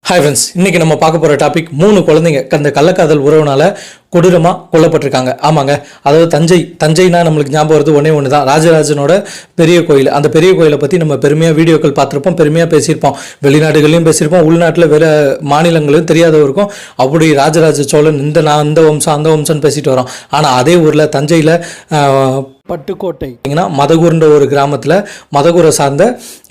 Hi friends, இன்றைக்கி நம்ம பார்க்க போகிற டாபிக் 3 குழந்தைங்க அந்த கள்ளக்காதல் உறவுனால கொடூரமாக கொல்லப்பட்டிருக்காங்க. ஆமாங்க, அதாவது தஞ்சைனா நம்மளுக்கு ஞாபகம் வருது ஒன்று தான், ராஜராஜனோட பெரிய கோயில். அந்த பெரிய கோயிலை பற்றி நம்ம பெருமையாக வீடியோக்கள் பார்த்துருப்போம், பெருமையாக பேசியிருப்போம், வெளிநாடுகளையும் பேசியிருப்போம், உள்நாட்டில் வேறு மாநிலங்களும் தெரியாதவருக்கும் அப்படி ராஜராஜ சோழன் இந்த வம்சம் அந்த வம்சம்னு பேசிட்டு வரோம். ஆனால் அதே ஊரில் தஞ்சையில் பட்டுக்கோட்டை மதகூர்ன்ற ஒரு கிராமத்தில் மதகூரை சார்ந்த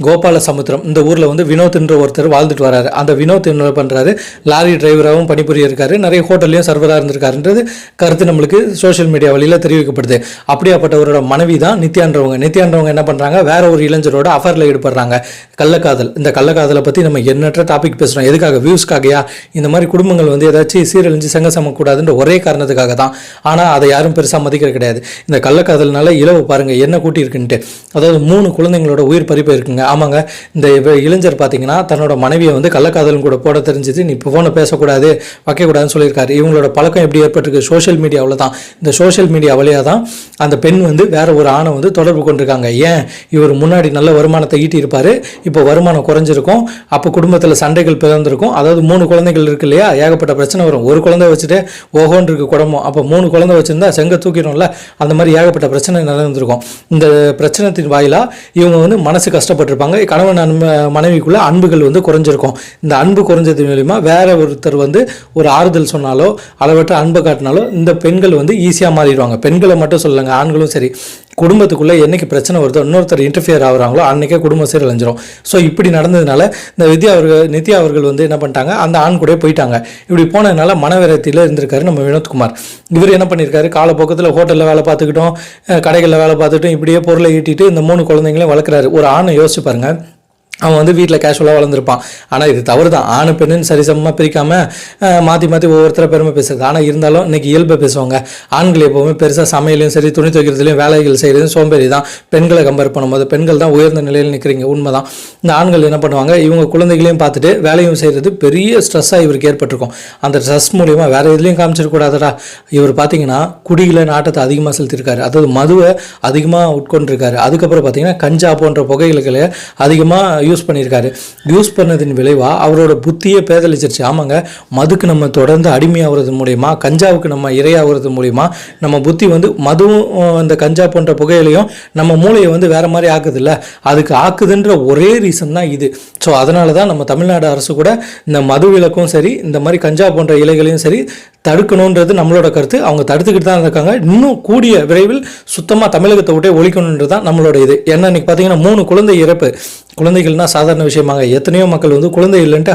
கோபால சமுத்திரம் இந்த ஊரில் வந்து வினோத்ன்ற ஒருத்தர் வாழ்ந்துட்டு வராரு. அந்த வினோத் என்ன பண்ணுறாரு, லாரி டிரைவராகவும் பணிபுரிய இருக்காரு, நிறைய ஹோட்டல்லையும் சர்வராக இருந்திருக்காருன்றது கருத்து நம்மளுக்கு சோஷியல் மீடியா வழியில் தெரிவிக்கப்படுது. அப்படியாப்பட்டவரோட மனைவி தான் நித்யான்றவங்க என்ன பண்ணுறாங்க, வேற ஒரு இளைஞரோட அஃபரில் ஈடுபடுறாங்க. கள்ளக்காதல். இந்த கள்ளக்காதலை பற்றி நம்ம எண்ணற்ற டாபிக் பேசுகிறோம். எதுக்காக? வியூஸ்க்காகையா? இந்த மாதிரி குடும்பங்கள் வந்து ஏதாச்சும் சீரழிஞ்சு சங்க சமக்கூடாதுன்ற ஒரே காரணத்துக்காக தான். ஆனால் அதை யாரும் பெருசாக மதிக்கிறது கிடையாது. இந்த கள்ளக்காதல்னால இலவு பாருங்க என்ன கூட்டி இருக்குன்ட்டு. அதாவது 3 குழந்தைங்களோட உயிர் பறிப்பு இருக்குங்க. ஆமாங்க, இந்த இளைஞர் பார்த்தீங்கன்னா தன்னோட மனைவியை வந்து கள்ளக்காதலும் கூட போட தெரிஞ்சது, நீ இப்போ ஃபோனை பேசக்கூடாது வைக்கக்கூடாதுன்னு சொல்லியிருக்காரு. இவங்களோட பழக்கம் எப்படி ஏற்பட்டிருக்கு? சோஷியல் மீடியாவில் தான். இந்த சோஷியல் மீடியா வழியாக தான் அந்த பெண் வந்து வேற ஒரு ஆணை வந்து தொடர்பு கொண்டிருக்காங்க. ஏன்? இவர் முன்னாடி நல்ல வருமானத்தை ஈட்டி இருப்பார், இப்போ வருமானம் குறைஞ்சிருக்கும், அப்போ குடும்பத்தில் சண்டைகள் பிறந்திருக்கும். அதாவது 3 குழந்தைகள் இருக்கு இல்லையா, ஏகப்பட்ட பிரச்சனை வரும். ஒரு குழந்தை வச்சுட்டு ஓஹோன்னு இருக்கு குடும்பம், அப்போ 3 குழந்தை வச்சுருந்தா செங்க தூக்கிடும்ல, அந்த மாதிரி ஏகப்பட்ட பிரச்சனை நடந்திருக்கும். இந்த பிரச்சனத்தின் வாயிலாக இவங்க வந்து மனசு கஷ்டப்பட்டிருப்பாங்க. கணவன் மனைவிக்குள்ள அன்புகள் வந்து குறைஞ்சிருக்கும். இந்த அன்பு குறைஞ்சது மூலிமா வேற ஒருத்தர் வந்து ஒரு ஆறுதல் சொன்னாலோ அளவற்ற அன்பை காட்டினாலோ இந்த பெண்கள் வந்து ஈஸியாக மாறிடுவாங்க. பெண்களை மட்டும் சொல்லுங்க, ஆண்களும் சரி. குடும்பத்துக்குள்ளே என்னைக்கு பிரச்சனை வருதோ, இன்னொருத்தர் இன்டர்ஃபியர் ஆகுறாங்களோ அன்றைக்கே குடும்பம் சீரழிஞ்சிரும். ஸோ இப்படி நடந்ததுனால இந்த நித்யா அவர்கள் வந்து என்ன பண்ணிட்டாங்க, அந்த ஆண் கூட போயிட்டாங்க. இப்படி போனதுனால மனவிரத்தியில் இருந்திருக்காரு நம்ம வினோத்குமார். இவர் என்ன பண்ணியிருக்காரு, காலப்போக்கத்தில் ஹோட்டலில் வேலை பார்த்துக்கிட்டோம், கடைகளில் வேலை பார்த்துக்கிட்டோம், இப்படியே பொருளை ஈட்டிட்டு இந்த 3 குழந்தைங்களையும் வளர்க்குறாரு. ஒரு ஆணை யோசிச்சு பாருங்க, அவன் வந்து வீட்டில் கேஷுவலாக வளர்ந்துருப்பான். ஆனால் இது தவறு தான். ஆணு பெண்ணுன்னு சரிசமமாக பிரிக்காமல் மாற்றி ஒவ்வொருத்தர பெருமை பேசுறது. ஆனால் இருந்தாலும் இன்றைக்கி இயல்பை பேசுவாங்க. ஆண்கள் எப்போவுமே பெருசாக சமையலையும் சரி, துணி துவைக்கிறதுலையும் வேலைகள் செய்கிறதும் சோம்பேறி தான். பெண்களை கம்பேர் பண்ணும்போது பெண்கள் தான் உயர்ந்த நிலையில் நிற்கிறீங்க, உண்மை தான். இந்த ஆண்கள் என்ன பண்ணுவாங்க, இவங்க குழந்தைகளையும் பார்த்துட்டு வேலையும் செய்கிறது பெரிய ஸ்ட்ரெஸ்ஸாக இவருக்கு ஏற்பட்டிருக்கும். அந்த ஸ்ட்ரெஸ் மூலிமா வேறு எதுலேயும் காமிச்சிடக்கூடாதடா. இவர் பார்த்தீங்கன்னா குடியில் நாட்டத்தை அதிகமாக செலுத்தியிருக்காரு, அதாவது மதுவை அதிகமாக உட்கொண்டிருக்காரு. அதுக்கப்புறம் பார்த்தீங்கன்னா கஞ்சா போன்ற புகைகளை அதிகமாக யூஸ் பண்ணியிருக்காரு. யூஸ் பண்ணதின் விளைவாக அவரோட புத்தியே பேதலிச்சிருச்சு. ஆமாங்க, மதுக்கு நம்ம தொடர்ந்து அடிமையாகிறது மூலயமா, கஞ்சாவுக்கு நம்ம இரையாகிறது மூலயமா நம்ம புத்தி வந்து மதுவும் இந்த கஞ்சா போன்ற புகையிலையும் நம்ம மூளையை வந்து வேற மாதிரி ஆக்குது இல்லை, அதுக்கு ஆக்குதுன்ற ஒரே ரீசன் தான் இது. ஸோ அதனால தான் நம்ம தமிழ்நாடு அரசு கூட இந்த மது விலக்கும் சரி, இந்த மாதிரி கஞ்சா போன்ற இலைகளையும் சரி தடுக்கணுன்றது நம்மளோட கருத்து. அவங்க தடுத்துக்கிட்டு தான் இருக்காங்க. இன்னும் கூடிய விரைவில் சுத்தமாக தமிழகத்தை விட்டே ஒழிக்கணுன்றது தான் நம்மளோட இது. ஏன்னா இன்னைக்கு பார்த்தீங்கன்னா 3 குழந்தை இறப்பு. குழந்தைகள்னா சாதாரண விஷயமாங்க. எத்தனையோ மக்கள் வந்து குழந்தை இல்லைன்ட்டு